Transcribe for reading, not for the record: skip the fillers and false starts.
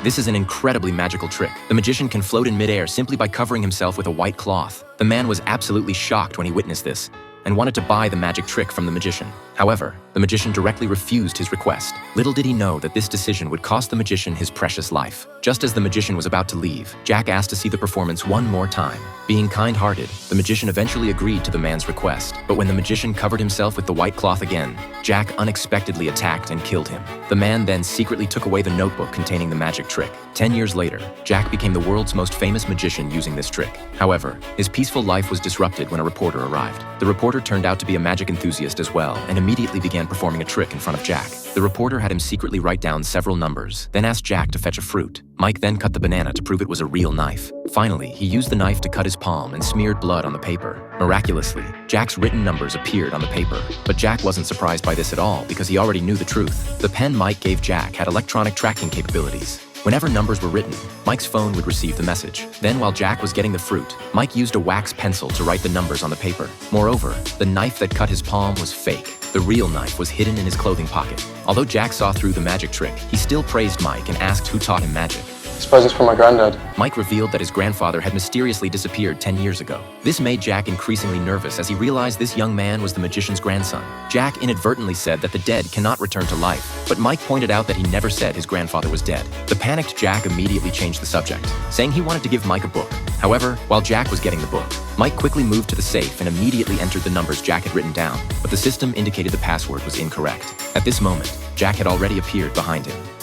This is an incredibly magical trick. The magician can float in midair simply by covering himself with a white cloth. The man was absolutely shocked when he witnessed this and wanted to buy the magic trick from the magician. However, the magician directly refused his request. Little did he know that this decision would cost the magician his precious life. Just as the magician was about to leave, Jack asked to see the performance one more time. Being kind-hearted, the magician eventually agreed to the man's request. But when the magician covered himself with the white cloth again, Jack unexpectedly attacked and killed him. The man then secretly took away the notebook containing the magic trick. 10 years later, Jack became the world's most famous magician using this trick. However, his peaceful life was disrupted when a reporter arrived. The reporter turned out to be a magic enthusiast as well and immediately began performing a trick in front of Jack. The reporter had him secretly write down several numbers, then asked Jack to fetch a fruit. Mike then cut the banana to prove it was a real knife. Finally, he used the knife to cut his palm and smeared blood on the paper. Miraculously, Jack's written numbers appeared on the paper. But Jack wasn't surprised by this at all because he already knew the truth. The pen Mike gave Jack had electronic tracking capabilities. Whenever numbers were written, Mike's phone would receive the message. Then, while Jack was getting the fruit, Mike used a wax pencil to write the numbers on the paper. Moreover, the knife that cut his palm was fake. The real knife was hidden in his clothing pocket. Although Jack saw through the magic trick, he still praised Mike and asked who taught him magic. This present's from my granddad. Mike revealed that his grandfather had mysteriously disappeared 10 years ago. This made Jack increasingly nervous as he realized this young man was the magician's grandson. Jack inadvertently said that the dead cannot return to life, but Mike pointed out that he never said his grandfather was dead. The panicked Jack immediately changed the subject, saying he wanted to give Mike a book. However, while Jack was getting the book, Mike quickly moved to the safe and immediately entered the numbers Jack had written down, but the system indicated the password was incorrect. At this moment, Jack had already appeared behind him.